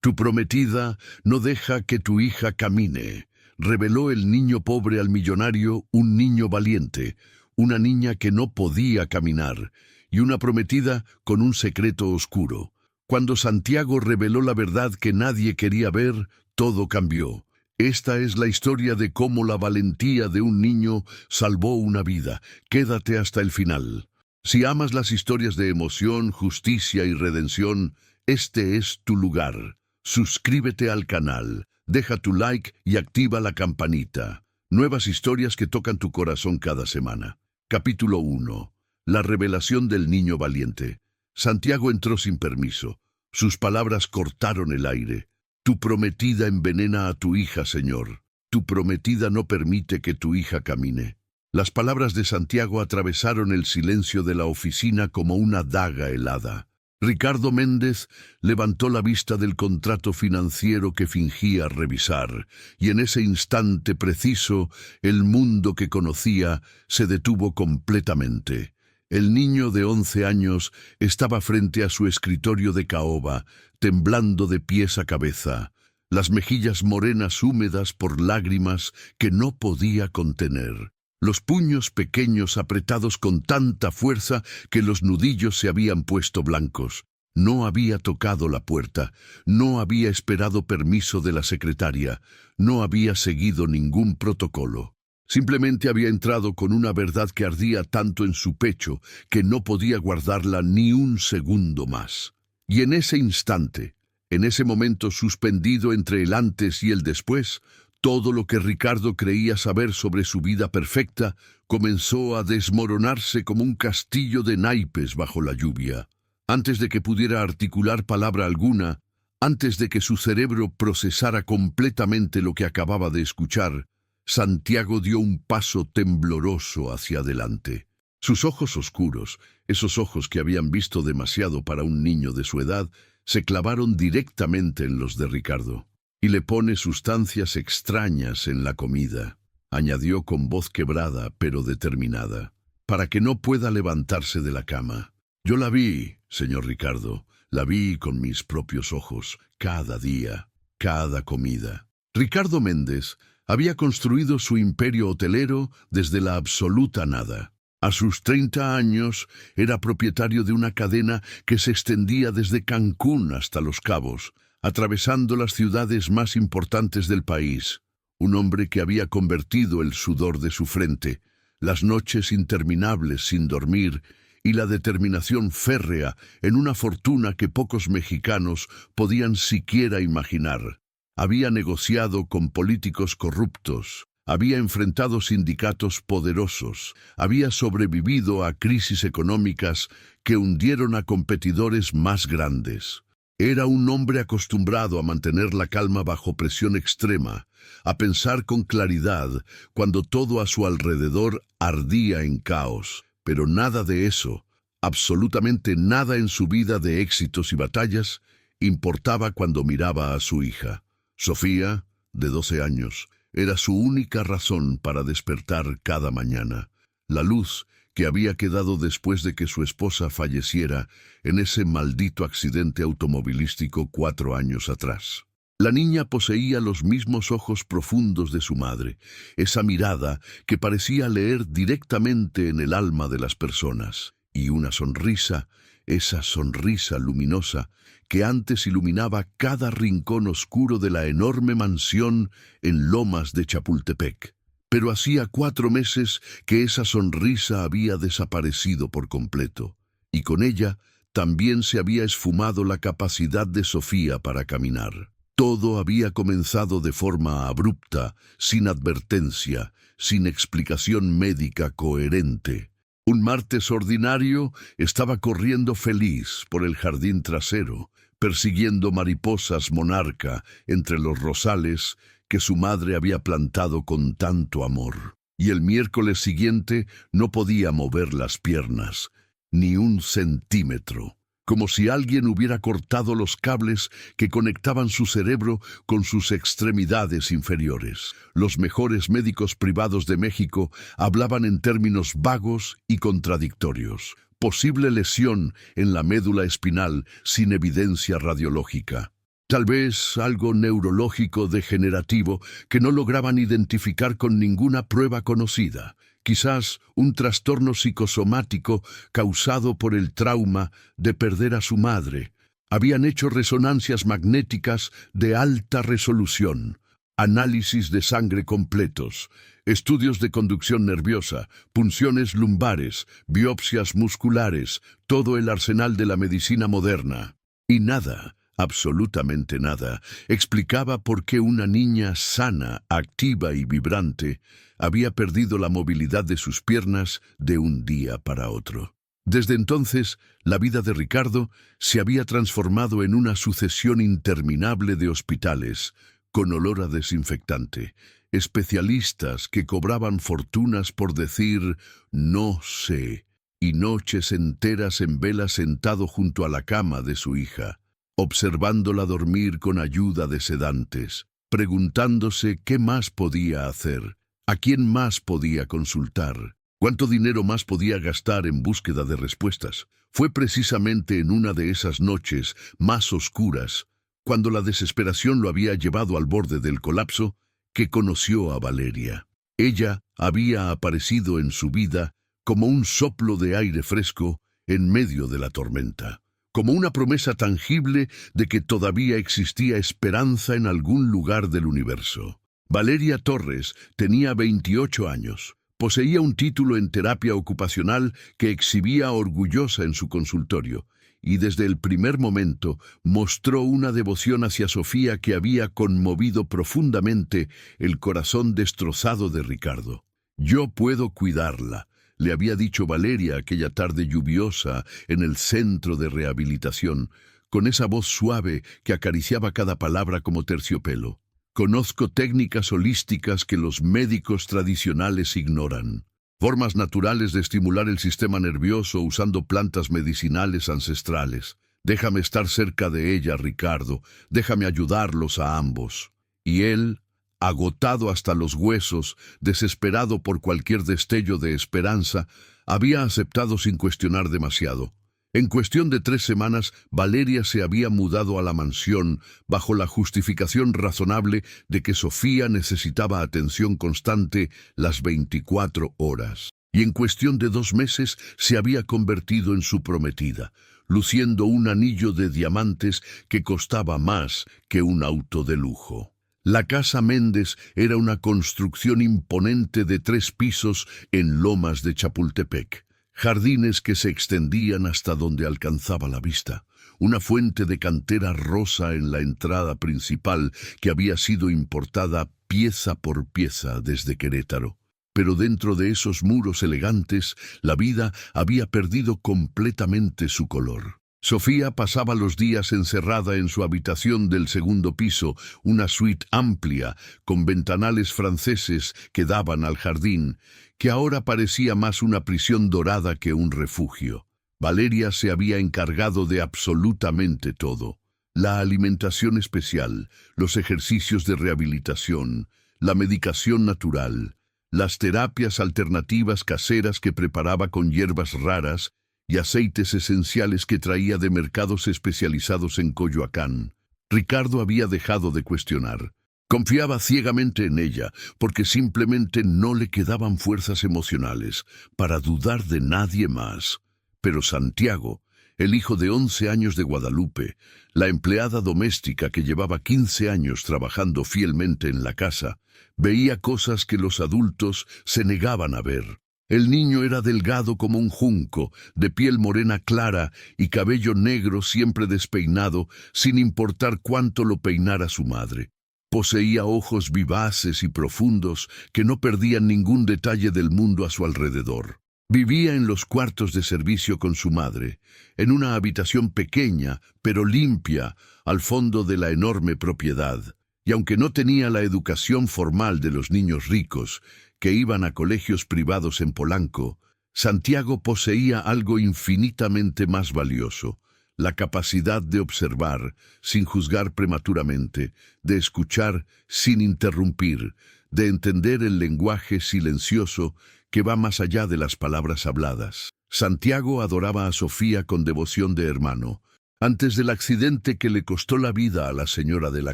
Tu prometida no deja que tu hija camine. Reveló el niño pobre al millonario, un niño valiente, una niña que no podía caminar, y una prometida con un secreto oscuro. Cuando Santiago reveló la verdad que nadie quería ver, todo cambió. Esta es la historia de cómo la valentía de un niño salvó una vida. Quédate hasta el final. Si amas las historias de emoción, justicia y redención, este es tu lugar. Suscríbete al canal, deja tu like y activa la campanita. Nuevas historias que tocan tu corazón cada semana. Capítulo 1. La revelación del niño valiente. Santiago entró sin permiso. Sus palabras cortaron el aire. Tu prometida envenena a tu hija, Señor. Tu prometida no permite que tu hija camine. Las palabras de Santiago atravesaron el silencio de la oficina como una daga helada. Ricardo Méndez levantó la vista del contrato financiero que fingía revisar, y en ese instante preciso, el mundo que conocía se detuvo completamente. El niño de 11 años estaba frente a su escritorio de caoba, temblando de pies a cabeza, las mejillas morenas húmedas por lágrimas que no podía contener. Los puños pequeños apretados con tanta fuerza que los nudillos se habían puesto blancos. No había tocado la puerta, no había esperado permiso de la secretaria, no había seguido ningún protocolo. Simplemente había entrado con una verdad que ardía tanto en su pecho que no podía guardarla ni un segundo más. Y en ese instante, en ese momento suspendido entre el antes y el después, todo lo que Ricardo creía saber sobre su vida perfecta comenzó a desmoronarse como un castillo de naipes bajo la lluvia. Antes de que pudiera articular palabra alguna, antes de que su cerebro procesara completamente lo que acababa de escuchar, Santiago dio un paso tembloroso hacia adelante. Sus ojos oscuros, esos ojos que habían visto demasiado para un niño de su edad, se clavaron directamente en los de Ricardo. Y le pone sustancias extrañas en la comida, añadió con voz quebrada pero determinada, para que no pueda levantarse de la cama. Yo la vi, señor Ricardo, la vi con mis propios ojos, cada día, cada comida. Ricardo Méndez había construido su imperio hotelero desde la absoluta nada. A sus 30 años era propietario de una cadena que se extendía desde Cancún hasta Los Cabos, atravesando las ciudades más importantes del país. Un hombre que había convertido el sudor de su frente, las noches interminables sin dormir y la determinación férrea en una fortuna que pocos mexicanos podían siquiera imaginar. Había negociado con políticos corruptos, había enfrentado sindicatos poderosos, había sobrevivido a crisis económicas que hundieron a competidores más grandes. Era un hombre acostumbrado a mantener la calma bajo presión extrema, a pensar con claridad cuando todo a su alrededor ardía en caos. Pero nada de eso, absolutamente nada en su vida de éxitos y batallas, importaba cuando miraba a su hija. Sofía, de 12 años, era su única razón para despertar cada mañana. La luz que había quedado después de que su esposa falleciera en ese maldito accidente automovilístico 4 años atrás. La niña poseía los mismos ojos profundos de su madre, esa mirada que parecía leer directamente en el alma de las personas, y una sonrisa, esa sonrisa luminosa que antes iluminaba cada rincón oscuro de la enorme mansión en Lomas de Chapultepec. Pero hacía 4 meses que esa sonrisa había desaparecido por completo, y con ella también se había esfumado la capacidad de Sofía para caminar. Todo había comenzado de forma abrupta, sin advertencia, sin explicación médica coherente. Un martes ordinario estaba corriendo feliz por el jardín trasero, persiguiendo mariposas monarca entre los rosales que su madre había plantado con tanto amor. Y el miércoles siguiente no podía mover las piernas, ni un centímetro, como si alguien hubiera cortado los cables que conectaban su cerebro con sus extremidades inferiores. Los mejores médicos privados de México hablaban en términos vagos y contradictorios. Posible lesión en la médula espinal sin evidencia radiológica. Tal vez algo neurológico degenerativo que no lograban identificar con ninguna prueba conocida. Quizás un trastorno psicosomático causado por el trauma de perder a su madre. Habían hecho resonancias magnéticas de alta resolución, análisis de sangre completos, estudios de conducción nerviosa, punciones lumbares, biopsias musculares, todo el arsenal de la medicina moderna. Y nada, absolutamente nada, explicaba por qué una niña sana, activa y vibrante había perdido la movilidad de sus piernas de un día para otro. Desde entonces, la vida de Ricardo se había transformado en una sucesión interminable de hospitales, con olor a desinfectante, especialistas que cobraban fortunas por decir «no sé», y noches enteras en vela sentado junto a la cama de su hija, observándola dormir con ayuda de sedantes, preguntándose qué más podía hacer, a quién más podía consultar, cuánto dinero más podía gastar en búsqueda de respuestas. Fue precisamente en una de esas noches más oscuras, cuando la desesperación lo había llevado al borde del colapso, que conoció a Valeria. Ella había aparecido en su vida como un soplo de aire fresco en medio de la tormenta, como una promesa tangible de que todavía existía esperanza en algún lugar del universo. Valeria Torres tenía 28 años. Poseía un título en terapia ocupacional que exhibía orgullosa en su consultorio, y desde el primer momento mostró una devoción hacia Sofía que había conmovido profundamente el corazón destrozado de Ricardo. «Yo puedo cuidarla», le había dicho Valeria aquella tarde lluviosa en el centro de rehabilitación, con esa voz suave que acariciaba cada palabra como terciopelo. «Conozco técnicas holísticas que los médicos tradicionales ignoran. Formas naturales de estimular el sistema nervioso usando plantas medicinales ancestrales. Déjame estar cerca de ella, Ricardo. Déjame ayudarlos a ambos». Y él, agotado hasta los huesos, desesperado por cualquier destello de esperanza, había aceptado sin cuestionar demasiado. En cuestión de 3 semanas, Valeria se había mudado a la mansión bajo la justificación razonable de que Sofía necesitaba atención constante las 24 horas. Y en cuestión de 2 meses se había convertido en su prometida, luciendo un anillo de diamantes que costaba más que un auto de lujo. La casa Méndez era una construcción imponente de 3 pisos en Lomas de Chapultepec. Jardines que se extendían hasta donde alcanzaba la vista, una fuente de cantera rosa en la entrada principal que había sido importada pieza por pieza desde Querétaro. Pero dentro de esos muros elegantes, la vida había perdido completamente su color. Sofía pasaba los días encerrada en su habitación del 2º piso, una suite amplia, con ventanales franceses que daban al jardín, que ahora parecía más una prisión dorada que un refugio. Valeria se había encargado de absolutamente todo: la alimentación especial, los ejercicios de rehabilitación, la medicación natural, las terapias alternativas caseras que preparaba con hierbas raras y aceites esenciales que traía de mercados especializados en Coyoacán. Ricardo había dejado de cuestionar. Confiaba ciegamente en ella, porque simplemente no le quedaban fuerzas emocionales para dudar de nadie más. Pero Santiago, el hijo de 11 años de Guadalupe, la empleada doméstica que llevaba 15 años trabajando fielmente en la casa, veía cosas que los adultos se negaban a ver. El niño era delgado como un junco, de piel morena clara y cabello negro siempre despeinado, sin importar cuánto lo peinara su madre. Poseía ojos vivaces y profundos que no perdían ningún detalle del mundo a su alrededor. Vivía en los cuartos de servicio con su madre, en una habitación pequeña pero limpia al fondo de la enorme propiedad. Y aunque no tenía la educación formal de los niños ricos que iban a colegios privados en Polanco, Santiago poseía algo infinitamente más valioso: la capacidad de observar sin juzgar prematuramente, de escuchar sin interrumpir, de entender el lenguaje silencioso que va más allá de las palabras habladas. Santiago adoraba a Sofía con devoción de hermano, Antes del accidente que le costó la vida a la señora de la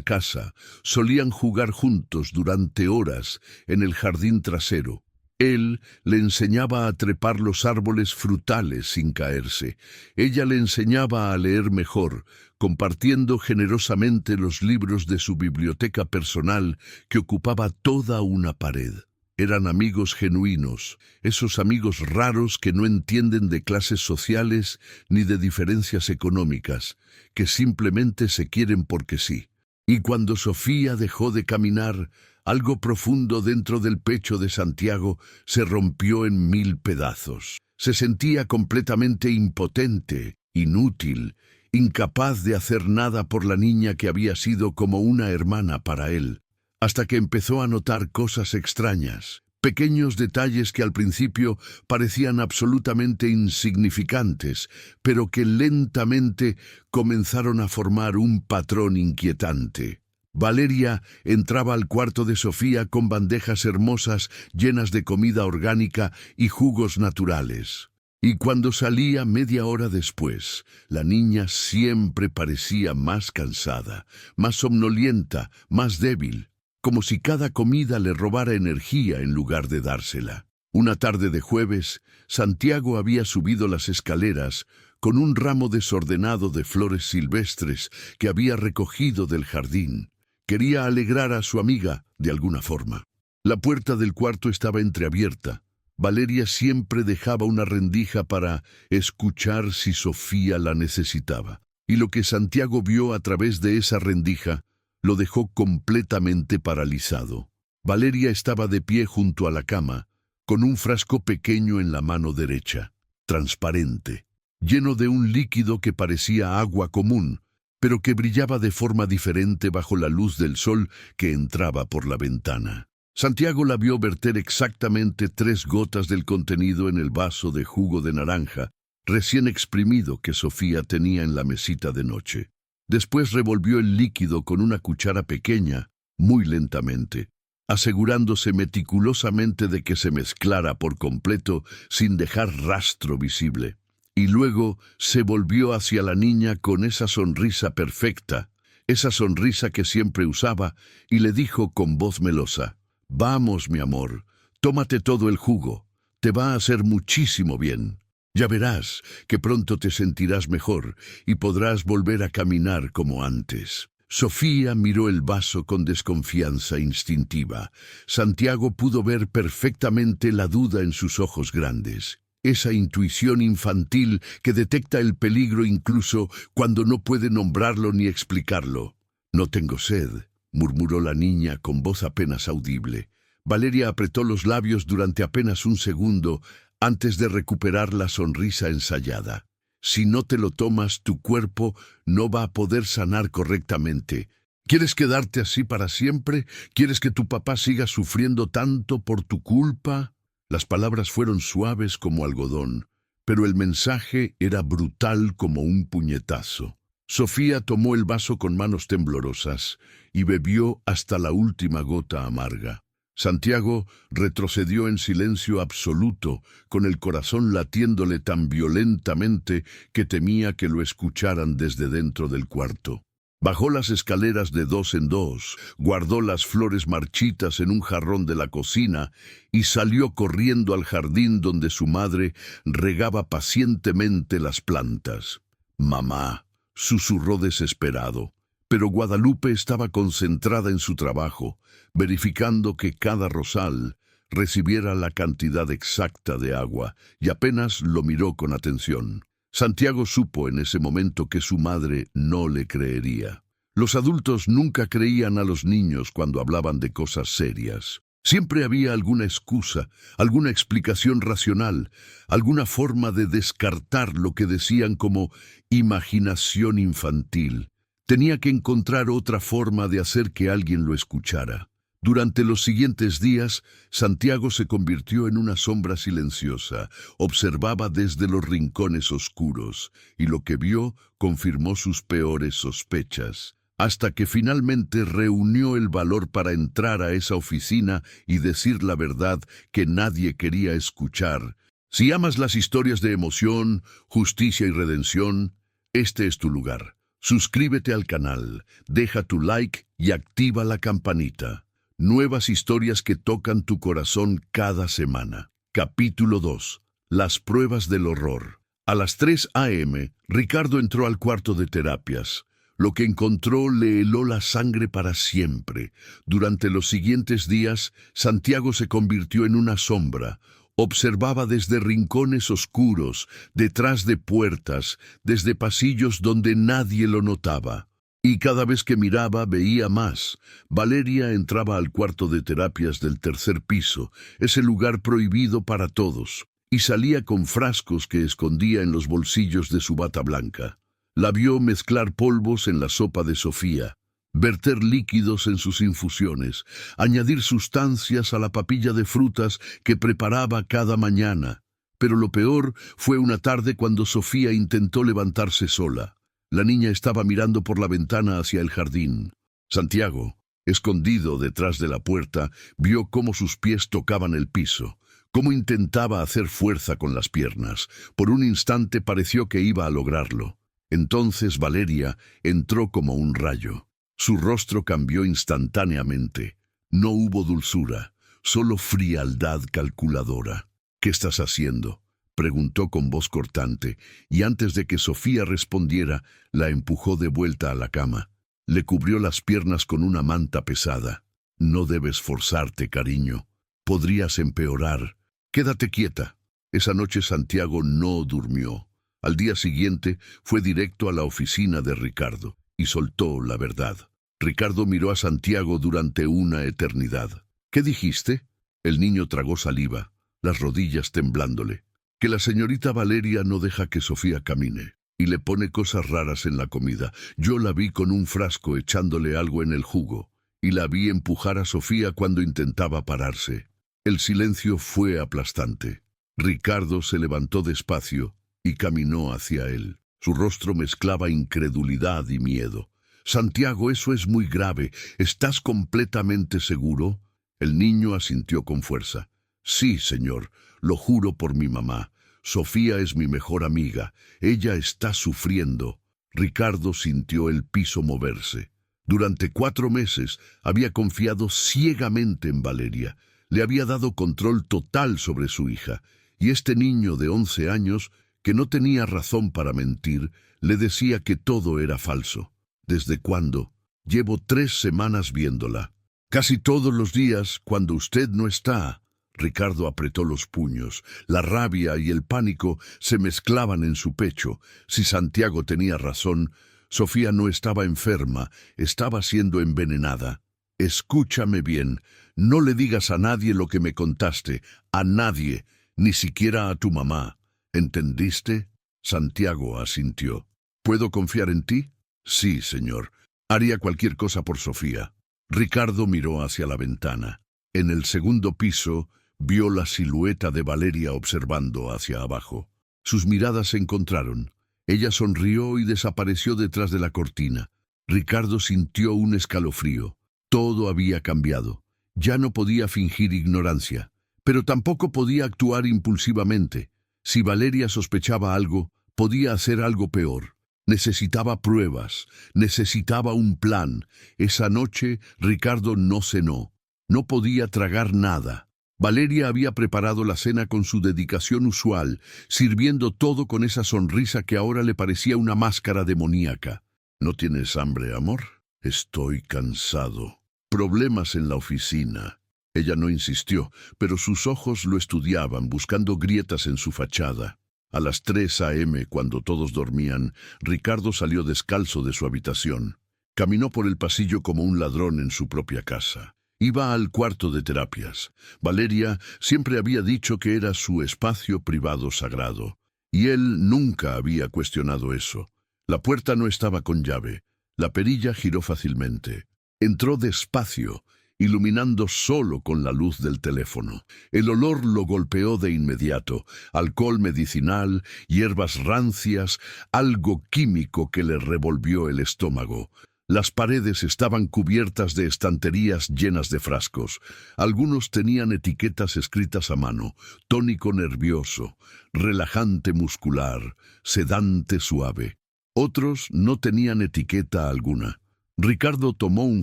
casa, solían jugar juntos durante horas en el jardín trasero. Él le enseñaba a trepar los árboles frutales sin caerse. Ella le enseñaba a leer mejor, compartiendo generosamente los libros de su biblioteca personal que ocupaba toda una pared. Eran amigos genuinos, esos amigos raros que no entienden de clases sociales ni de diferencias económicas, que simplemente se quieren porque sí. Y cuando Sofía dejó de caminar, algo profundo dentro del pecho de Santiago se rompió en 1000 pedazos. Se sentía completamente impotente, inútil, incapaz de hacer nada por la niña que había sido como una hermana para él, hasta que empezó a notar cosas extrañas, pequeños detalles que al principio parecían absolutamente insignificantes, pero que lentamente comenzaron a formar un patrón inquietante. Valeria entraba al cuarto de Sofía con bandejas hermosas llenas de comida orgánica y jugos naturales. Y cuando salía media hora después, la niña siempre parecía más cansada, más somnolienta, más débil, como si cada comida le robara energía en lugar de dársela. Una tarde de jueves, Santiago había subido las escaleras con un ramo desordenado de flores silvestres que había recogido del jardín. Quería alegrar a su amiga de alguna forma. La puerta del cuarto estaba entreabierta. Valeria siempre dejaba una rendija para escuchar si Sofía la necesitaba. Y lo que Santiago vio a través de esa rendija lo dejó completamente paralizado. Valeria estaba de pie junto a la cama, con un frasco pequeño en la mano derecha, transparente, lleno de un líquido que parecía agua común, pero que brillaba de forma diferente bajo la luz del sol que entraba por la ventana. Santiago la vio verter exactamente 3 gotas del contenido en el vaso de jugo de naranja, recién exprimido que Sofía tenía en la mesita de noche. Después revolvió el líquido con una cuchara pequeña, muy lentamente, asegurándose meticulosamente de que se mezclara por completo sin dejar rastro visible. Y luego se volvió hacia la niña con esa sonrisa perfecta, esa sonrisa que siempre usaba, y le dijo con voz melosa: «Vamos, mi amor, tómate todo el jugo, te va a hacer muchísimo bien. Ya verás que pronto te sentirás mejor y podrás volver a caminar como antes». Sofía miró el vaso con desconfianza instintiva. Santiago pudo ver perfectamente la duda en sus ojos grandes. Esa intuición infantil que detecta el peligro incluso cuando no puede nombrarlo ni explicarlo. «No tengo sed», murmuró la niña con voz apenas audible. Valeria apretó los labios durante apenas un segundo antes de recuperar la sonrisa ensayada. «Si no te lo tomas, tu cuerpo no va a poder sanar correctamente. ¿Quieres quedarte así para siempre? ¿Quieres que tu papá siga sufriendo tanto por tu culpa?» Las palabras fueron suaves como algodón, pero el mensaje era brutal como un puñetazo. Sofía tomó el vaso con manos temblorosas y bebió hasta la última gota amarga. Santiago retrocedió en silencio absoluto, con el corazón latiéndole tan violentamente que temía que lo escucharan desde dentro del cuarto. Bajó las escaleras de 2 en 2, guardó las flores marchitas en un jarrón de la cocina y salió corriendo al jardín donde su madre regaba pacientemente las plantas. «Mamá», susurró desesperado, pero Guadalupe estaba concentrada en su trabajo, verificando que cada rosal recibiera la cantidad exacta de agua, y apenas lo miró con atención. Santiago supo en ese momento que su madre no le creería. Los adultos nunca creían a los niños cuando hablaban de cosas serias. Siempre había alguna excusa, alguna explicación racional, alguna forma de descartar lo que decían como imaginación infantil. Tenía que encontrar otra forma de hacer que alguien lo escuchara. Durante los siguientes días, Santiago se convirtió en una sombra silenciosa, observaba desde los rincones oscuros, y lo que vio confirmó sus peores sospechas, hasta que finalmente reunió el valor para entrar a esa oficina y decir la verdad que nadie quería escuchar. Si amas las historias de emoción, justicia y redención, este es tu lugar. Suscríbete al canal, deja tu like y activa la campanita. Nuevas historias que tocan tu corazón cada semana. Capítulo 2. Las pruebas del horror. A las 3 a.m., Ricardo entró al cuarto de terapias. Lo que encontró le heló la sangre para siempre. Durante los siguientes días, Santiago se convirtió en una sombra. Observaba desde rincones oscuros, detrás de puertas, desde pasillos donde nadie lo notaba. Y cada vez que miraba, veía más. Valeria entraba al cuarto de terapias del tercer piso, ese lugar prohibido para todos, y salía con frascos que escondía en los bolsillos de su bata blanca. La vio mezclar polvos en la sopa de Sofía, verter líquidos en sus infusiones, añadir sustancias a la papilla de frutas que preparaba cada mañana. Pero lo peor fue una tarde cuando Sofía intentó levantarse sola. La niña estaba mirando por la ventana hacia el jardín. Santiago, escondido detrás de la puerta, vio cómo sus pies tocaban el piso, cómo intentaba hacer fuerza con las piernas. Por un instante pareció que iba a lograrlo. Entonces Valeria entró como un rayo. Su rostro cambió instantáneamente. No hubo dulzura, solo frialdad calculadora. «¿Qué estás haciendo?», preguntó con voz cortante, y antes de que Sofía respondiera, la empujó de vuelta a la cama. Le cubrió las piernas con una manta pesada. «No debes forzarte, cariño. Podrías empeorar. Quédate quieta». Esa noche Santiago no durmió. Al día siguiente fue directo a la oficina de Ricardo y soltó la verdad. Ricardo miró a Santiago durante una eternidad. «¿Qué dijiste?». El niño tragó saliva, las rodillas temblándole. «Que la señorita Valeria no deja que Sofía camine y le pone cosas raras en la comida. Yo la vi con un frasco echándole algo en el jugo y la vi empujar a Sofía cuando intentaba pararse». El silencio fue aplastante. Ricardo se levantó despacio y caminó hacia él. Su rostro mezclaba incredulidad y miedo. «Santiago, eso es muy grave. ¿Estás completamente seguro?». El niño asintió con fuerza. «Sí, señor, lo juro por mi mamá. Sofía es mi mejor amiga. Ella está sufriendo». Ricardo sintió el piso moverse. Durante 4 meses había confiado ciegamente en Valeria. Le había dado control total sobre su hija. Y este niño de 11 años, que no tenía razón para mentir, le decía que todo era falso. «¿Desde cuándo?». «Llevo 3 semanas viéndola. Casi todos los días, cuando usted no está». Ricardo apretó los puños. La rabia y el pánico se mezclaban en su pecho. Si Santiago tenía razón, Sofía no estaba enferma, estaba siendo envenenada. «Escúchame bien, no le digas a nadie lo que me contaste, a nadie, ni siquiera a tu mamá. ¿Entendiste?». Santiago asintió. «¿Puedo confiar en ti?». «Sí, señor. Haría cualquier cosa por Sofía». Ricardo miró hacia la ventana. En el segundo piso vio la silueta de Valeria observando hacia abajo. Sus miradas se encontraron. Ella sonrió y desapareció detrás de la cortina. Ricardo sintió un escalofrío. Todo había cambiado. Ya no podía fingir ignorancia, pero tampoco podía actuar impulsivamente. Si Valeria sospechaba algo, podía hacer algo peor. Necesitaba pruebas, necesitaba un plan. Esa noche Ricardo no cenó. No podía tragar nada. Valeria había preparado la cena con su dedicación usual, sirviendo todo con esa sonrisa que ahora le parecía una máscara demoníaca. «¿No tienes hambre, amor?». «Estoy cansado». «Problemas en la oficina». Ella no insistió, pero sus ojos lo estudiaban, buscando grietas en su fachada. A las 3 a.m., cuando todos dormían, Ricardo salió descalzo de su habitación. Caminó por el pasillo como un ladrón en su propia casa. Iba al cuarto de terapias. Valeria siempre había dicho que era su espacio privado sagrado, y él nunca había cuestionado eso. La puerta no estaba con llave. La perilla giró fácilmente. Entró despacio, iluminando solo con la luz del teléfono. El olor lo golpeó de inmediato. Alcohol medicinal, hierbas rancias, algo químico que le revolvió el estómago. Las paredes estaban cubiertas de estanterías llenas de frascos. Algunos tenían etiquetas escritas a mano: tónico nervioso, relajante muscular, sedante suave. Otros no tenían etiqueta alguna. Ricardo tomó un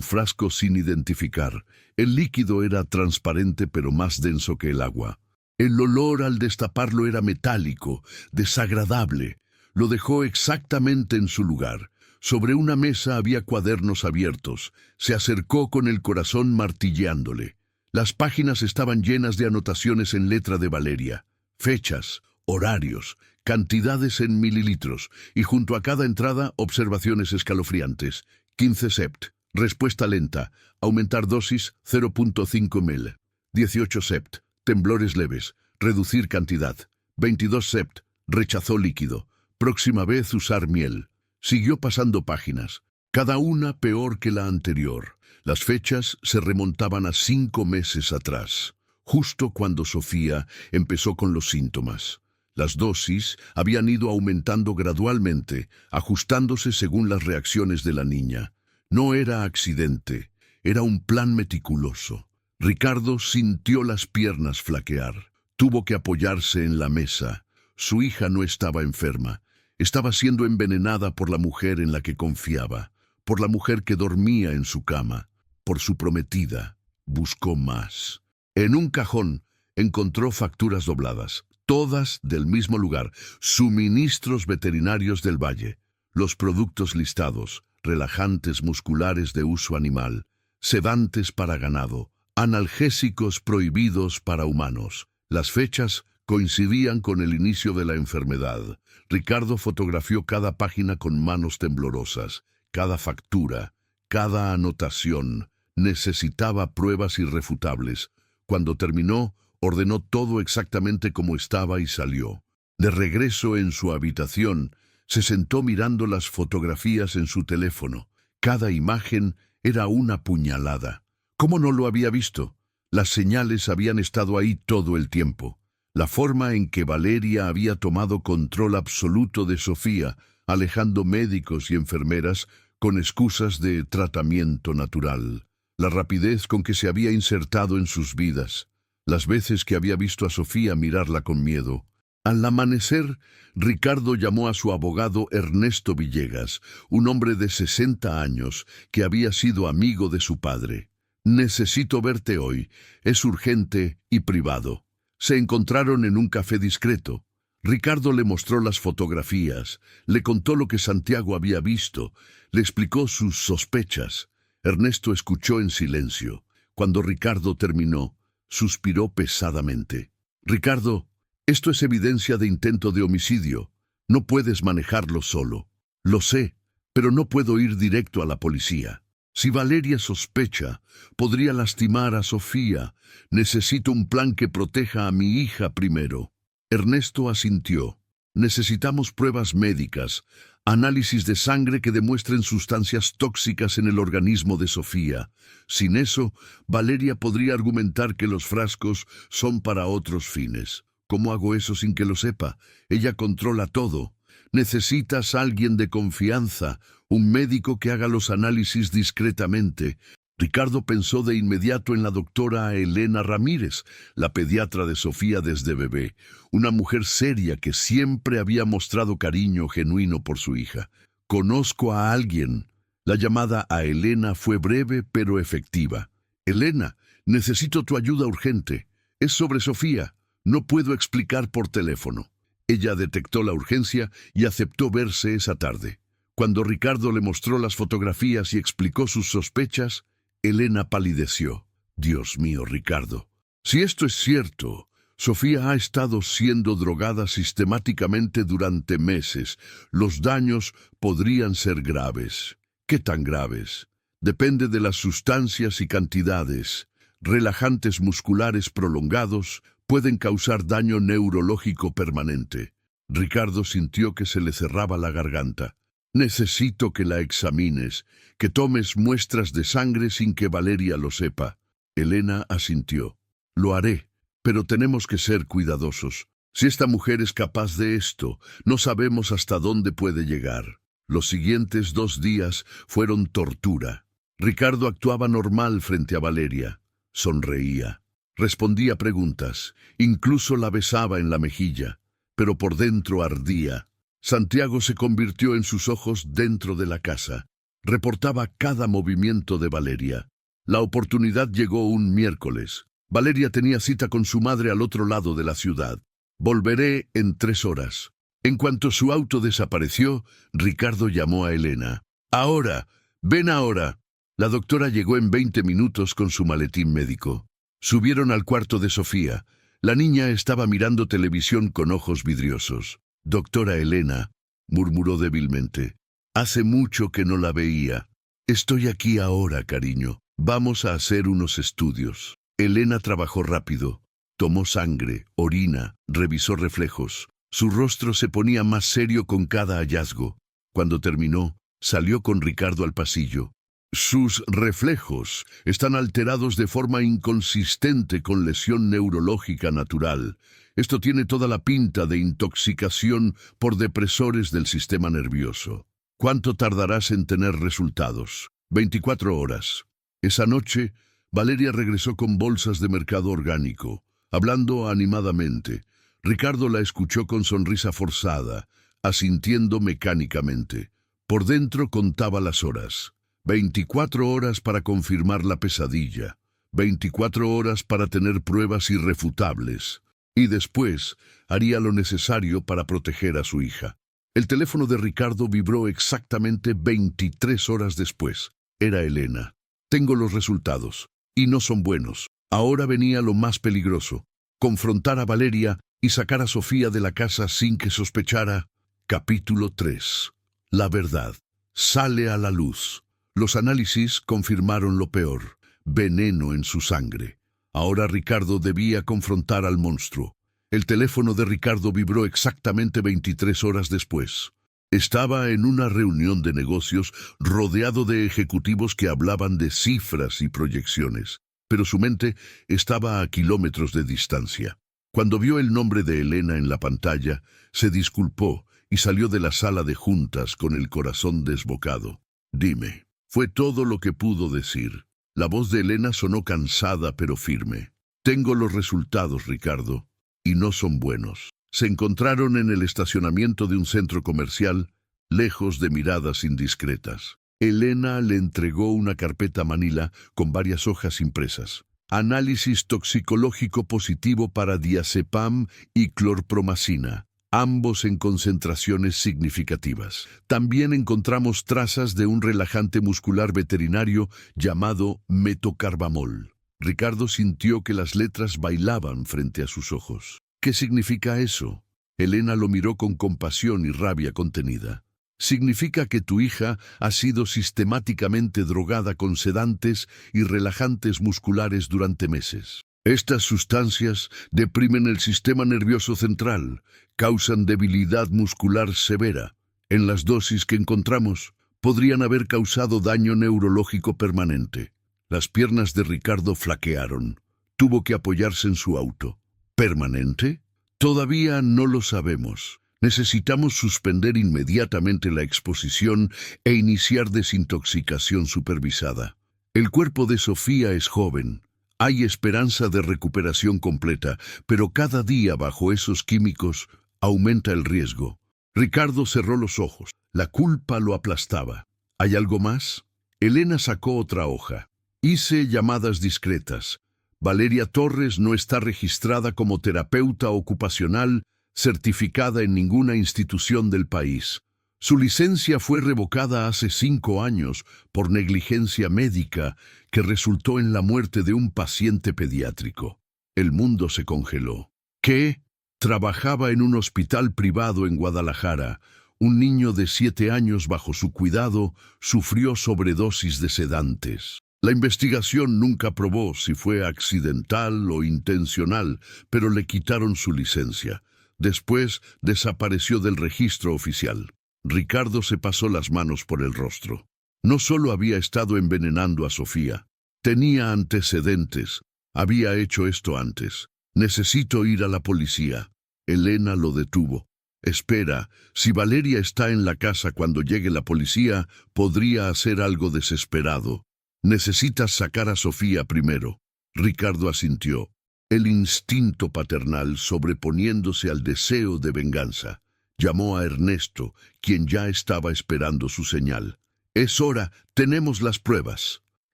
frasco sin identificar. El líquido era transparente pero más denso que el agua. El olor al destaparlo era metálico, desagradable. Lo dejó exactamente en su lugar. Sobre una mesa había cuadernos abiertos. Se acercó con el corazón martilleándole. Las páginas estaban llenas de anotaciones en letra de Valeria. Fechas, horarios, cantidades en mililitros, y junto a cada entrada observaciones escalofriantes. 15 sept. Respuesta lenta. Aumentar dosis 0.5 ml. 18 sept. Temblores leves. Reducir cantidad. 22 sept. Rechazó líquido. Próxima vez usar miel. Siguió pasando páginas. Cada una peor que la anterior. Las fechas se remontaban a 5 meses atrás, justo cuando Sofía empezó con los síntomas. Las dosis habían ido aumentando gradualmente, ajustándose según las reacciones de la niña. No era accidente, era un plan meticuloso. Ricardo sintió las piernas flaquear. Tuvo que apoyarse en la mesa. Su hija no estaba enferma. Estaba siendo envenenada por la mujer en la que confiaba, por la mujer que dormía en su cama, por su prometida. Buscó más. En un cajón encontró facturas dobladas, todas del mismo lugar, suministros veterinarios del Valle, los productos listados, relajantes musculares de uso animal, sedantes para ganado, analgésicos prohibidos para humanos. Las fechas coincidían con el inicio de la enfermedad. Ricardo fotografió cada página con manos temblorosas, cada factura, cada anotación. Necesitaba pruebas irrefutables. Cuando terminó, ordenó todo exactamente como estaba y salió. De regreso en su habitación, se sentó mirando las fotografías en su teléfono. Cada imagen era una puñalada. ¿Cómo no lo había visto? Las señales habían estado ahí todo el tiempo. La forma en que Valeria había tomado control absoluto de Sofía, alejando médicos y enfermeras con excusas de tratamiento natural. La rapidez con que se había insertado en sus vidas. Las veces que había visto a Sofía mirarla con miedo. Al amanecer, Ricardo llamó a su abogado Ernesto Villegas, un hombre de 60 años que había sido amigo de su padre. «Necesito verte hoy. Es urgente y privado». Se encontraron en un café discreto. Ricardo le mostró las fotografías, le contó lo que Santiago había visto, le explicó sus sospechas. Ernesto escuchó en silencio. Cuando Ricardo terminó, suspiró pesadamente. «Ricardo, esto es evidencia de intento de homicidio. No puedes manejarlo solo. Lo sé, pero no puedo ir directo a la policía. Si Valeria sospecha, podría lastimar a Sofía. Necesito un plan que proteja a mi hija primero». Ernesto asintió. «Necesitamos pruebas médicas, análisis de sangre que demuestren sustancias tóxicas en el organismo de Sofía. Sin eso, Valeria podría argumentar que los frascos son para otros fines. ¿Cómo hago eso sin que lo sepa? Ella controla todo. Necesitas a alguien de confianza, un médico que haga los análisis discretamente». Ricardo pensó de inmediato en la doctora Elena Ramírez, la pediatra de Sofía desde bebé, una mujer seria que siempre había mostrado cariño genuino por su hija. «Conozco a alguien». La llamada a Elena fue breve pero efectiva. «Elena, necesito tu ayuda urgente. Es sobre Sofía. No puedo explicar por teléfono». Ella detectó la urgencia y aceptó verse esa tarde. Cuando Ricardo le mostró las fotografías y explicó sus sospechas, Elena palideció. «Dios mío, Ricardo. Si esto es cierto, Sofía ha estado siendo drogada sistemáticamente durante meses. Los daños podrían ser graves». «¿Qué tan graves?» «Depende de las sustancias y cantidades. Relajantes musculares prolongados pueden causar daño neurológico permanente». Ricardo sintió que se le cerraba la garganta. «Necesito que la examines, que tomes muestras de sangre sin que Valeria lo sepa». Elena asintió. «Lo haré, pero tenemos que ser cuidadosos. Si esta mujer es capaz de esto, no sabemos hasta dónde puede llegar». Los siguientes 2 días fueron tortura. Ricardo actuaba normal frente a Valeria. Sonreía. Respondía preguntas. Incluso la besaba en la mejilla. Pero por dentro ardía. Santiago se convirtió en sus ojos dentro de la casa. Reportaba cada movimiento de Valeria. La oportunidad llegó un miércoles. Valeria tenía cita con su madre al otro lado de la ciudad. Volveré en 3 horas. En cuanto su auto desapareció, Ricardo llamó a Elena. Ahora, ven ahora. La doctora llegó en 20 minutos con su maletín médico. Subieron al cuarto de Sofía. La niña estaba mirando televisión con ojos vidriosos. Doctora Elena, murmuró débilmente. Hace mucho que no la veía. Estoy aquí ahora, cariño. Vamos a hacer unos estudios. Elena trabajó rápido. Tomó sangre, orina, revisó reflejos. Su rostro se ponía más serio con cada hallazgo. Cuando terminó, salió con Ricardo al pasillo. Sus reflejos están alterados de forma inconsistente con lesión neurológica natural. Esto tiene toda la pinta de intoxicación por depresores del sistema nervioso. ¿Cuánto tardarás en tener resultados? 24 horas. Esa noche, Valeria regresó con bolsas de mercado orgánico, hablando animadamente. Ricardo la escuchó con sonrisa forzada, asintiendo mecánicamente. Por dentro contaba las horas. 24 horas para confirmar la pesadilla. 24 horas para tener pruebas irrefutables. Y después haría lo necesario para proteger a su hija. El teléfono de Ricardo vibró exactamente 23 horas después. Era Elena. Tengo los resultados. Y no son buenos. Ahora venía lo más peligroso. Confrontar a Valeria y sacar a Sofía de la casa sin que sospechara. Capítulo 3. La verdad. Sale a la luz. Los análisis confirmaron lo peor. Veneno en su sangre. Ahora Ricardo debía confrontar al monstruo. El teléfono de Ricardo vibró exactamente 23 horas después. Estaba en una reunión de negocios rodeado de ejecutivos que hablaban de cifras y proyecciones, pero su mente estaba a kilómetros de distancia. Cuando vio el nombre de Elena en la pantalla, se disculpó y salió de la sala de juntas con el corazón desbocado. Dime. Fue todo lo que pudo decir. La voz de Elena sonó cansada pero firme. Tengo los resultados, Ricardo, y no son buenos. Se encontraron en el estacionamiento de un centro comercial, lejos de miradas indiscretas. Elena le entregó una carpeta manila con varias hojas impresas. Análisis toxicológico positivo para diazepam y clorpromacina, ambos en concentraciones significativas. También encontramos trazas de un relajante muscular veterinario llamado metocarbamol. Ricardo sintió que las letras bailaban frente a sus ojos. ¿Qué significa eso? Elena lo miró con compasión y rabia contenida. Significa que tu hija ha sido sistemáticamente drogada con sedantes y relajantes musculares durante meses. Estas sustancias deprimen el sistema nervioso central, causan debilidad muscular severa. En las dosis que encontramos, podrían haber causado daño neurológico permanente. Las piernas de Ricardo flaquearon. Tuvo que apoyarse en su auto. ¿Permanente? Todavía no lo sabemos. Necesitamos suspender inmediatamente la exposición e iniciar desintoxicación supervisada. El cuerpo de Sofía es joven. Hay esperanza de recuperación completa, pero cada día bajo esos químicos aumenta el riesgo. Ricardo cerró los ojos. La culpa lo aplastaba. ¿Hay algo más? Elena sacó otra hoja. Hice llamadas discretas. Valeria Torres no está registrada como terapeuta ocupacional certificada en ninguna institución del país. Su licencia fue revocada hace 5 años por negligencia médica que resultó en la muerte de un paciente pediátrico. El mundo se congeló. ¿Qué? Trabajaba en un hospital privado en Guadalajara. Un niño de 7 años bajo su cuidado sufrió sobredosis de sedantes. La investigación nunca probó si fue accidental o intencional, pero le quitaron su licencia. Después desapareció del registro oficial. Ricardo se pasó las manos por el rostro. No solo había estado envenenando a Sofía, tenía antecedentes. Había hecho esto antes. Necesito ir a la policía. Elena lo detuvo. Espera, si Valeria está en la casa cuando llegue la policía, podría hacer algo desesperado. Necesitas sacar a Sofía primero. Ricardo asintió. El instinto paternal sobreponiéndose al deseo de venganza. Llamó a Ernesto, quien ya estaba esperando su señal. «Es hora, tenemos las pruebas».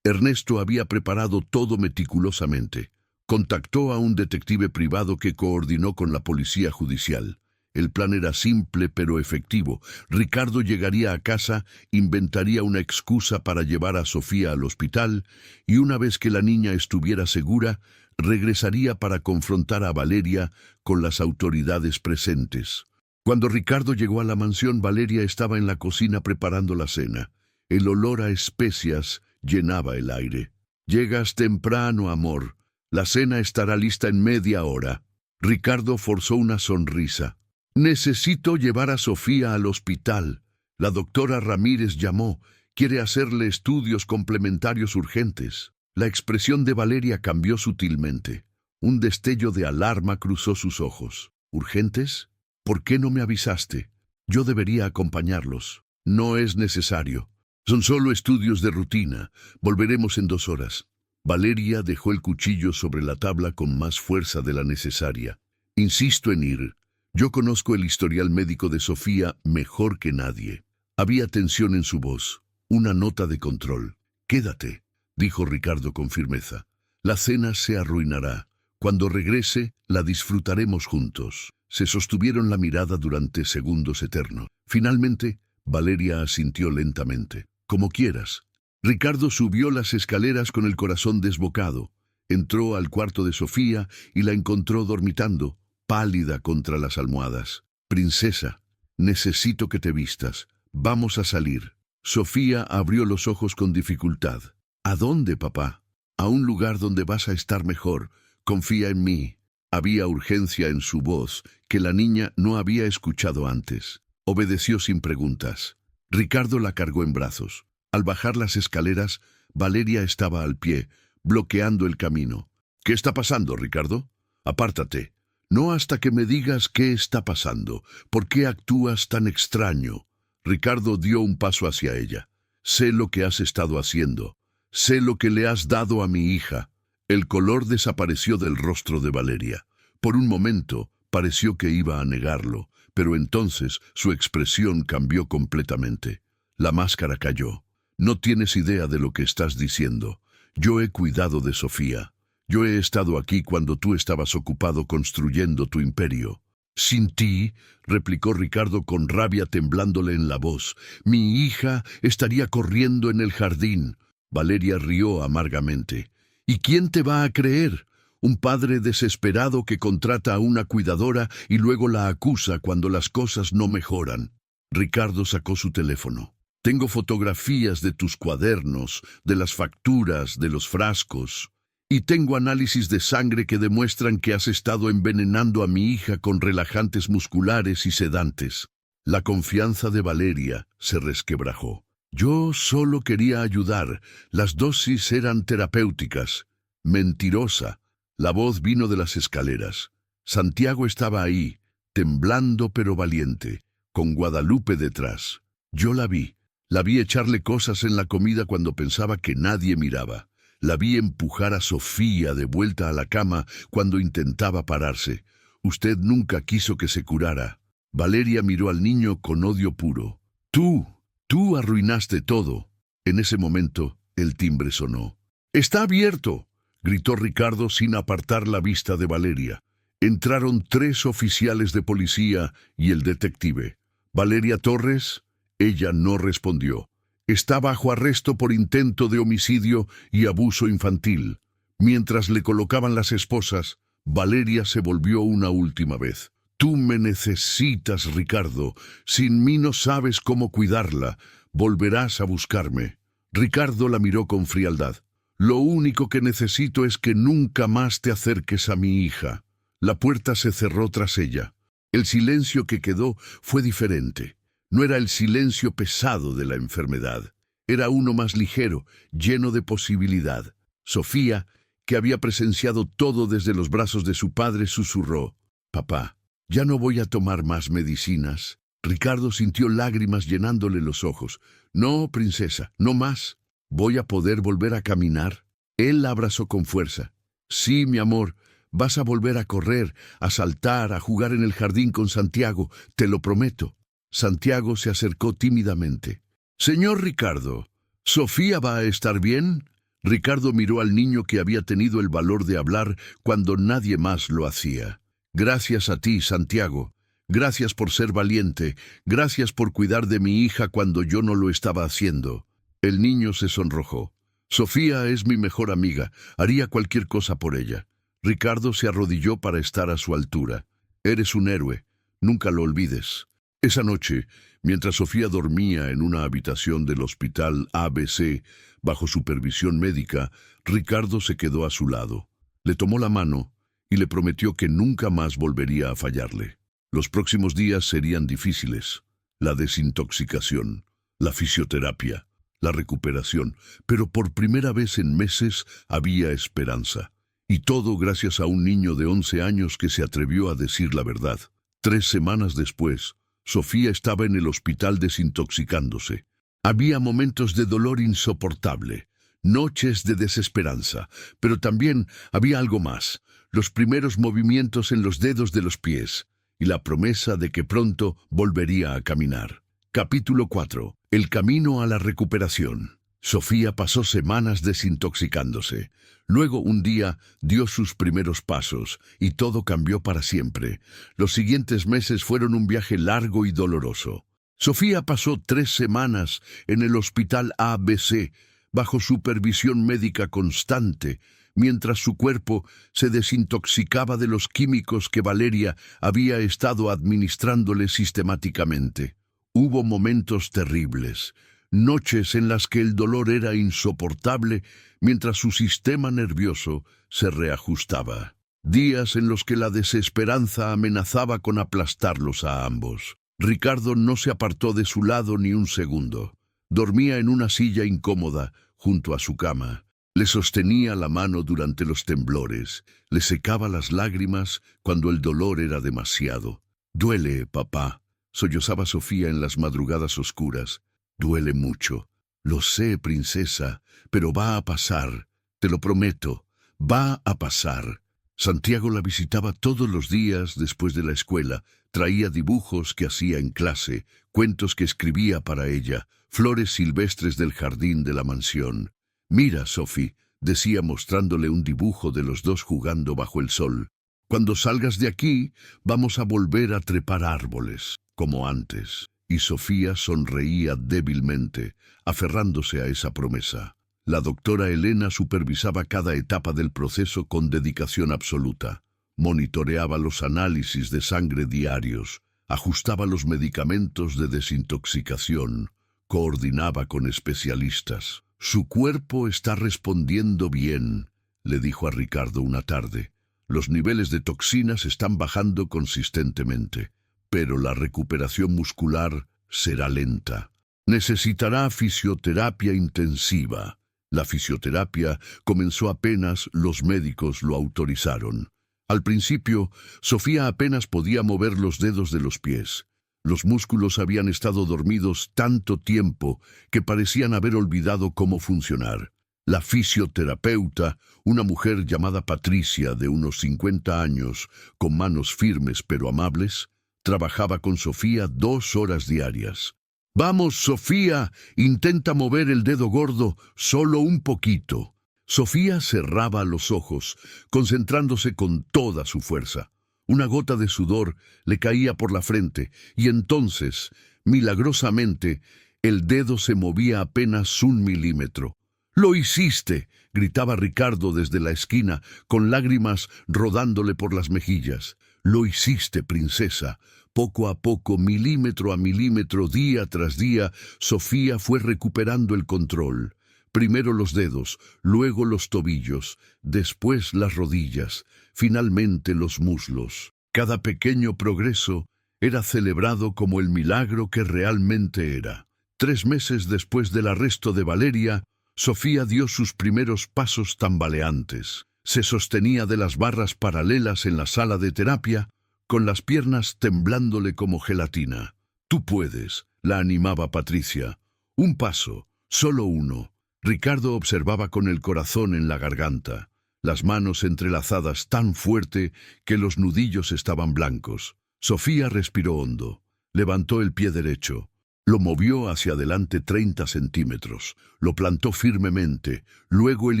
Ernesto había preparado todo meticulosamente. Contactó a un detective privado que coordinó con la policía judicial. El plan era simple pero efectivo. Ricardo llegaría a casa, inventaría una excusa para llevar a Sofía al hospital y una vez que la niña estuviera segura, regresaría para confrontar a Valeria con las autoridades presentes. Cuando Ricardo llegó a la mansión, Valeria estaba en la cocina preparando la cena. El olor a especias llenaba el aire. «Llegas temprano, amor. La cena estará lista en media hora». Ricardo forzó una sonrisa. «Necesito llevar a Sofía al hospital. La doctora Ramírez llamó. Quiere hacerle estudios complementarios urgentes». La expresión de Valeria cambió sutilmente. Un destello de alarma cruzó sus ojos. «¿Urgentes? ¿Por qué no me avisaste? Yo debería acompañarlos». «No es necesario. Son solo estudios de rutina. Volveremos en 2 horas». Valeria dejó el cuchillo sobre la tabla con más fuerza de la necesaria. «Insisto en ir. Yo conozco el historial médico de Sofía mejor que nadie». Había tensión en su voz, una nota de control. «Quédate», dijo Ricardo con firmeza. «La cena se arruinará. Cuando regrese, la disfrutaremos juntos». Se sostuvieron la mirada durante segundos eternos. Finalmente, Valeria asintió lentamente. «Como quieras». Ricardo subió las escaleras con el corazón desbocado. Entró al cuarto de Sofía y la encontró dormitando, pálida contra las almohadas. «Princesa, necesito que te vistas. Vamos a salir». Sofía abrió los ojos con dificultad. «¿A dónde, papá?» «A un lugar donde vas a estar mejor. Confía en mí». Había urgencia en su voz que la niña no había escuchado antes. Obedeció sin preguntas. Ricardo la cargó en brazos. Al bajar las escaleras, Valeria estaba al pie, bloqueando el camino. «¿Qué está pasando, Ricardo? Apártate. No hasta que me digas qué está pasando. ¿Por qué actúas tan extraño?» Ricardo dio un paso hacia ella. «Sé lo que has estado haciendo. Sé lo que le has dado a mi hija». El color desapareció del rostro de Valeria. Por un momento pareció que iba a negarlo, pero entonces su expresión cambió completamente. La máscara cayó. «No tienes idea de lo que estás diciendo. Yo he cuidado de Sofía. Yo he estado aquí cuando tú estabas ocupado construyendo tu imperio». «Sin ti», replicó Ricardo con rabia temblándole en la voz, «mi hija estaría corriendo en el jardín». Valeria rió amargamente. «¿Y quién te va a creer? Un padre desesperado que contrata a una cuidadora y luego la acusa cuando las cosas no mejoran». Ricardo sacó su teléfono. «Tengo fotografías de tus cuadernos, de las facturas, de los frascos. Y tengo análisis de sangre que demuestran que has estado envenenando a mi hija con relajantes musculares y sedantes». La confianza de Valeria se resquebrajó. «Yo solo quería ayudar. Las dosis eran terapéuticas». «Mentirosa». La voz vino de las escaleras. Santiago estaba ahí, temblando pero valiente, con Guadalupe detrás. «Yo la vi. La vi echarle cosas en la comida cuando pensaba que nadie miraba. La vi empujar a Sofía de vuelta a la cama cuando intentaba pararse. Usted nunca quiso que se curara». Valeria miró al niño con odio puro. Tú arruinaste todo». En ese momento, el timbre sonó. «¡Está abierto!», gritó Ricardo sin apartar la vista de Valeria. Entraron 3 oficiales de policía y el detective. «¿Valeria Torres?» Ella no respondió. «Está bajo arresto por intento de homicidio y abuso infantil». Mientras le colocaban las esposas, Valeria se volvió una última vez. «Tú me necesitas, Ricardo. Sin mí no sabes cómo cuidarla. Volverás a buscarme». Ricardo la miró con frialdad. «Lo único que necesito es que nunca más te acerques a mi hija». La puerta se cerró tras ella. El silencio que quedó fue diferente. No era el silencio pesado de la enfermedad. Era uno más ligero, lleno de posibilidad. Sofía, que había presenciado todo desde los brazos de su padre, susurró: «Papá, ya no voy a tomar más medicinas». Ricardo sintió lágrimas llenándole los ojos. «No, princesa, no más. ¿Voy a poder volver a caminar?». Él la abrazó con fuerza. «Sí, mi amor, Vas a volver a correr, a saltar, a jugar en el jardín con Santiago, te lo prometo. Santiago se acercó tímidamente. Señor Ricardo, ¿Sofía va a estar bien? Ricardo miró al niño que había tenido el valor de hablar cuando nadie más lo hacía. Gracias a ti, Santiago. Gracias por ser valiente. Gracias por cuidar de mi hija cuando yo no lo estaba haciendo. El niño se sonrojó. Sofía es mi mejor amiga. Haría cualquier cosa por ella. Ricardo se arrodilló para estar a su altura. Eres un héroe. Nunca lo olvides. Esa noche, mientras Sofía dormía en una habitación del hospital ABC, bajo supervisión médica, Ricardo se quedó a su lado. Le tomó la mano y le prometió que nunca más volvería a fallarle. Los próximos días serían difíciles. La desintoxicación, la fisioterapia, la recuperación, pero por primera vez en meses había esperanza. Y todo gracias a un niño de 11 años que se atrevió a decir la verdad. 3 semanas después, Sofía estaba en el hospital desintoxicándose. Había momentos de dolor insoportable, noches de desesperanza, pero también había algo más, los primeros movimientos en los dedos de los pies y la promesa de que pronto volvería a caminar. Capítulo 4. El camino a la recuperación. Sofía pasó semanas desintoxicándose. Luego un día dio sus primeros pasos y todo cambió para siempre. Los siguientes meses fueron un viaje largo y doloroso. Sofía pasó 3 semanas en el hospital ABC bajo supervisión médica constante, mientras su cuerpo se desintoxicaba de los químicos que Valeria había estado administrándole sistemáticamente. Hubo momentos terribles, noches en las que el dolor era insoportable mientras su sistema nervioso se reajustaba. Días en los que la desesperanza amenazaba con aplastarlos a ambos. Ricardo no se apartó de su lado ni un segundo. Dormía en una silla incómoda junto a su cama. Le sostenía la mano durante los temblores. Le secaba las lágrimas cuando el dolor era demasiado. «Duele, papá», sollozaba Sofía en las madrugadas oscuras. «Duele mucho. Lo sé, princesa, pero va a pasar. Te lo prometo. Va a pasar». Santiago la visitaba todos los días después de la escuela. Traía dibujos que hacía en clase, cuentos que escribía para ella, flores silvestres del jardín de la mansión. «Mira, Sophie», decía mostrándole un dibujo de los dos jugando bajo el sol. «Cuando salgas de aquí, vamos a volver a trepar árboles, como antes». Y Sofía sonreía débilmente, aferrándose a esa promesa. La doctora Elena supervisaba cada etapa del proceso con dedicación absoluta. Monitoreaba los análisis de sangre diarios, ajustaba los medicamentos de desintoxicación, coordinaba con especialistas. «Su cuerpo está respondiendo bien», le dijo a Ricardo una tarde. «Los niveles de toxinas están bajando consistentemente, pero la recuperación muscular será lenta. Necesitará fisioterapia intensiva». La fisioterapia comenzó apenas los médicos lo autorizaron. Al principio, Sofía apenas podía mover los dedos de los pies. Los músculos habían estado dormidos tanto tiempo que parecían haber olvidado cómo funcionar. La fisioterapeuta, una mujer llamada Patricia de unos 50 años, con manos firmes pero amables, trabajaba con Sofía 2 horas diarias. «Vamos, Sofía, intenta mover el dedo gordo, solo un poquito». Sofía cerraba los ojos, concentrándose con toda su fuerza. Una gota de sudor le caía por la frente, y entonces, milagrosamente, el dedo se movía apenas 1 milímetro. «¡Lo hiciste!», gritaba Ricardo desde la esquina, con lágrimas rodándole por las mejillas. «Lo hiciste, princesa». Poco a poco, milímetro a milímetro, día tras día, Sofía fue recuperando el control. Primero los dedos, luego los tobillos, después las rodillas, finalmente los muslos. Cada pequeño progreso era celebrado como el milagro que realmente era. 3 meses después del arresto de Valeria, Sofía dio sus primeros pasos tambaleantes. Se sostenía de las barras paralelas en la sala de terapia, con las piernas temblándole como gelatina. «Tú puedes», la animaba Patricia. «Un paso, solo uno». Ricardo observaba con el corazón en la garganta. las manos entrelazadas tan fuerte que los nudillos estaban blancos. Sofía respiró hondo, levantó el pie derecho, lo movió hacia adelante 30 centímetros, lo plantó firmemente, luego el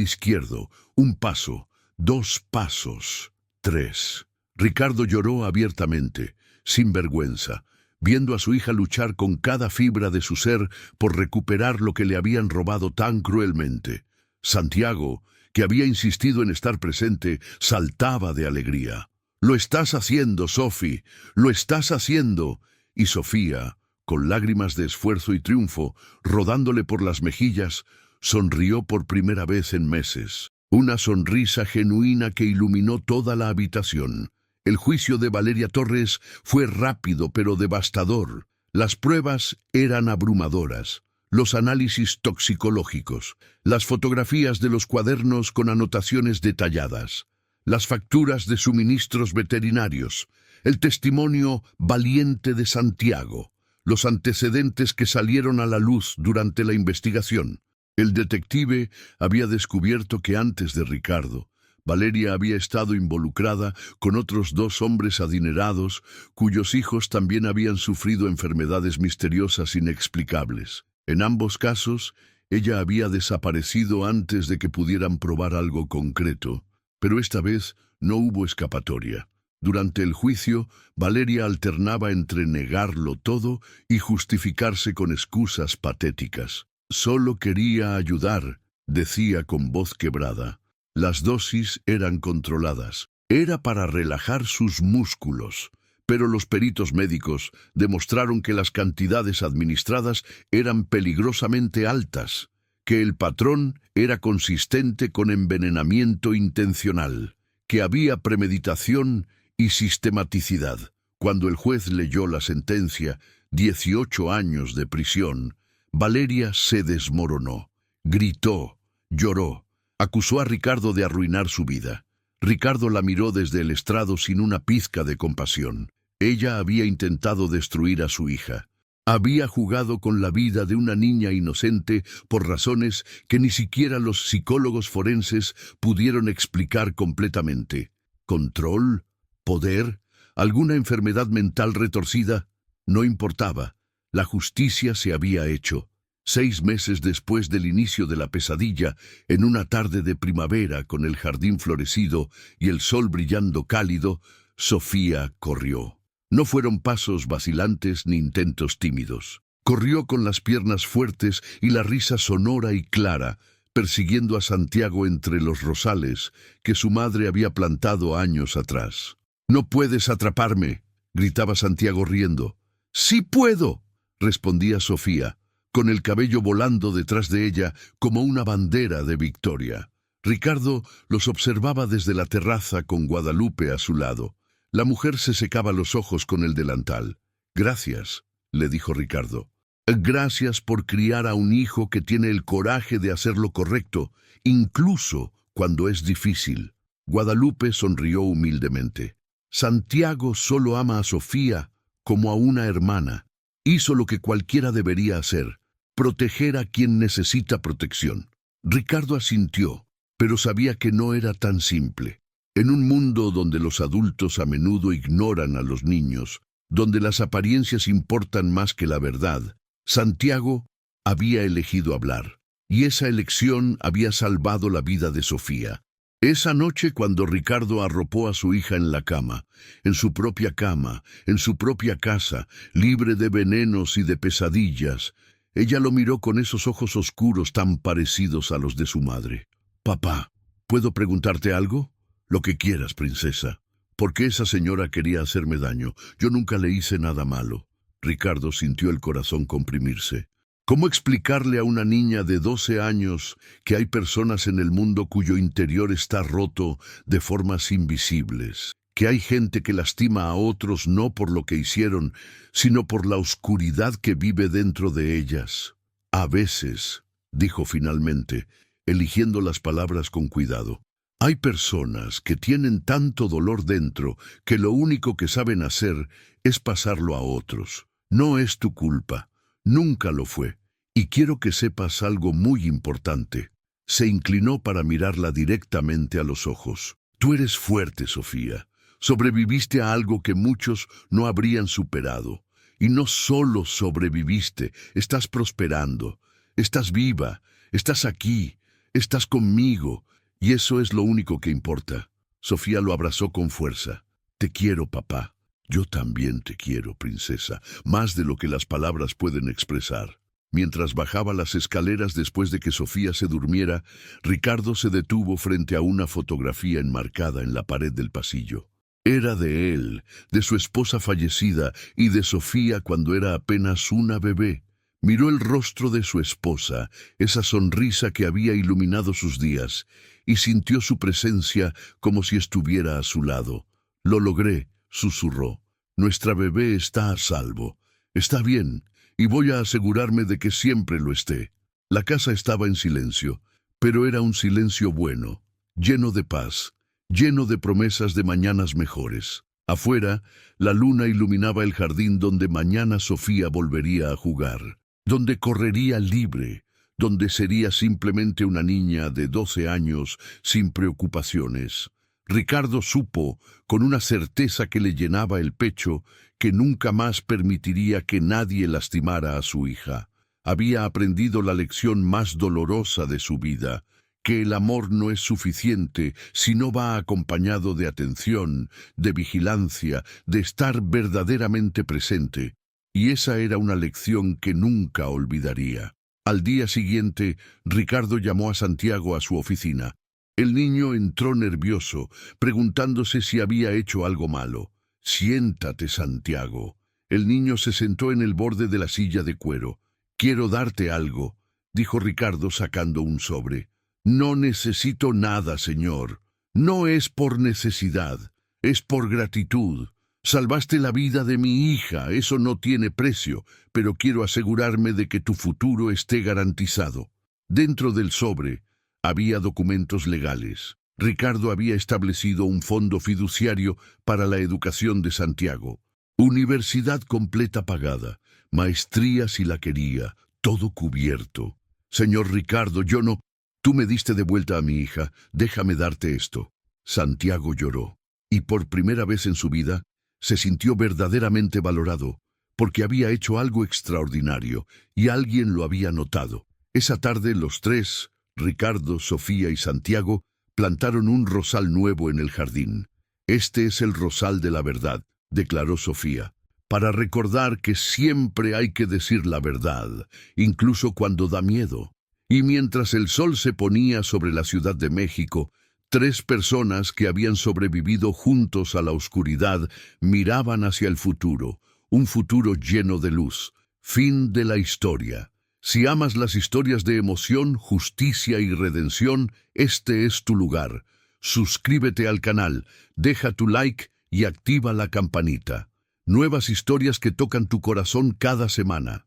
izquierdo, un paso, 2 pasos, 3. Ricardo lloró abiertamente, sin vergüenza, viendo a su hija luchar con cada fibra de su ser por recuperar lo que le habían robado tan cruelmente. Santiago, que había insistido en estar presente, saltaba de alegría. «Lo estás haciendo, Sophie, lo estás haciendo». Y Sofía, con lágrimas de esfuerzo y triunfo rodándole por las mejillas, sonrió por primera vez en meses. Una sonrisa genuina que iluminó toda la habitación. El juicio de Valeria Torres fue rápido pero devastador. Las pruebas eran abrumadoras. Los análisis toxicológicos, las fotografías de los cuadernos con anotaciones detalladas, las facturas de suministros veterinarios, el testimonio valiente de Santiago, los antecedentes que salieron a la luz durante la investigación. El detective había descubierto que antes de Ricardo, Valeria había estado involucrada con otros 2 hombres adinerados cuyos hijos también habían sufrido enfermedades misteriosas inexplicables. En ambos casos, ella había desaparecido antes de que pudieran probar algo concreto, pero esta vez no hubo escapatoria. Durante el juicio, Valeria alternaba entre negarlo todo y justificarse con excusas patéticas. «Solo quería ayudar», decía con voz quebrada. Las dosis eran controladas. Era para relajar sus músculos. Pero los peritos médicos demostraron que las cantidades administradas eran peligrosamente altas, que el patrón era consistente con envenenamiento intencional, que había premeditación y sistematicidad. Cuando el juez leyó la sentencia, 18 años de prisión, Valeria se desmoronó, gritó, lloró, acusó a Ricardo de arruinar su vida. Ricardo la miró desde el estrado sin una pizca de compasión. Ella había intentado destruir a su hija. Había jugado con la vida de una niña inocente por razones que ni siquiera los psicólogos forenses pudieron explicar completamente. ¿Control? ¿Poder? ¿Alguna enfermedad mental retorcida? No importaba. La justicia se había hecho. 6 meses después del inicio de la pesadilla, en una tarde de primavera con el jardín florecido y el sol brillando cálido, Sofía corrió. No fueron pasos vacilantes ni intentos tímidos. Corrió con las piernas fuertes y la risa sonora y clara, persiguiendo a Santiago entre los rosales que su madre había plantado años atrás. «No puedes atraparme», gritaba Santiago riendo. «Sí puedo», respondía Sofía, con el cabello volando detrás de ella como una bandera de victoria. Ricardo los observaba desde la terraza con Guadalupe a su lado. La mujer se secaba los ojos con el delantal. «Gracias», le dijo Ricardo. «Gracias por criar a un hijo que tiene el coraje de hacer lo correcto, incluso cuando es difícil». Guadalupe sonrió humildemente. «Santiago solo ama a Sofía como a una hermana. Hizo lo que cualquiera debería hacer, proteger a quien necesita protección». Ricardo asintió, pero sabía que no era tan simple. En un mundo donde los adultos a menudo ignoran a los niños, donde las apariencias importan más que la verdad, Santiago había elegido hablar, y esa elección había salvado la vida de Sofía. Esa noche, cuando Ricardo arropó a su hija en la cama, en su propia casa, libre de venenos y de pesadillas, ella lo miró con esos ojos oscuros tan parecidos a los de su madre. «Papá, ¿puedo preguntarte algo?» «Lo que quieras, princesa». «¿Por qué esa señora quería hacerme daño? Yo nunca le hice nada malo». Ricardo sintió el corazón comprimirse. ¿Cómo explicarle a una niña de 12 años que hay personas en el mundo cuyo interior está roto de formas invisibles? Que hay gente que lastima a otros no por lo que hicieron, sino por la oscuridad que vive dentro de ellas. «A veces», dijo finalmente, eligiendo las palabras con cuidado, «hay personas que tienen tanto dolor dentro que lo único que saben hacer es pasarlo a otros. No es tu culpa, nunca lo fue. Y quiero que sepas algo muy importante. Se inclinó para mirarla directamente a los ojos. Tú eres fuerte, Sofía. Sobreviviste a algo que muchos no habrían superado. Y no solo sobreviviste, estás prosperando. Estás viva, estás aquí, estás conmigo. Y eso es lo único que importa. Sofía lo abrazó con fuerza. Te quiero, papá. Yo también te quiero, princesa, más de lo que las palabras pueden expresar. Mientras bajaba las escaleras después de que Sofía se durmiera, Ricardo se detuvo frente a una fotografía enmarcada en la pared del pasillo. Era de él, de su esposa fallecida y de Sofía cuando era apenas una bebé. Miró el rostro de su esposa, esa sonrisa que había iluminado sus días, y sintió su presencia como si estuviera a su lado. Lo logré, susurró. Nuestra bebé está a salvo. Está bien, y voy a asegurarme de que siempre lo esté. La casa estaba en silencio, pero era un silencio bueno, lleno de paz, lleno de promesas de mañanas mejores. Afuera, la luna iluminaba el jardín donde mañana Sofía volvería a jugar, donde correría libre, donde sería simplemente una niña de 12 años sin preocupaciones. Ricardo supo, con una certeza que le llenaba el pecho, que nunca más permitiría que nadie lastimara a su hija. Había aprendido la lección más dolorosa de su vida, que el amor no es suficiente si no va acompañado de atención, de vigilancia, de estar verdaderamente presente. Y esa era una lección que nunca olvidaría. Al día siguiente, Ricardo llamó a Santiago a su oficina. El niño entró nervioso, preguntándose si había hecho algo malo. Siéntate, Santiago. El niño se sentó en el borde de la silla de cuero. Quiero darte algo, dijo Ricardo sacando un sobre. No necesito nada, señor. No es por necesidad, es por gratitud. Salvaste la vida de mi hija, eso no tiene precio, pero quiero asegurarme de que tu futuro esté garantizado. Dentro del sobre había documentos legales. Ricardo había establecido un fondo fiduciario para la educación de Santiago. Universidad completa pagada, maestría si la quería, todo cubierto. Señor Ricardo, yo no... Tú me diste de vuelta a mi hija, déjame darte esto. Santiago lloró, y por primera vez en su vida se sintió verdaderamente valorado, porque había hecho algo extraordinario, y alguien lo había notado. Esa tarde los tres, Ricardo, Sofía y Santiago, plantaron un rosal nuevo en el jardín. Este es el rosal de la verdad, declaró Sofía, para recordar que siempre hay que decir la verdad, incluso cuando da miedo. Y mientras el sol se ponía sobre la Ciudad de México, tres personas que habían sobrevivido juntos a la oscuridad miraban hacia el futuro, un futuro lleno de luz. Fin de la historia. Si amas las historias de emoción, justicia y redención, este es tu lugar. Suscríbete al canal, deja tu like y activa la campanita. Nuevas historias que tocan tu corazón cada semana.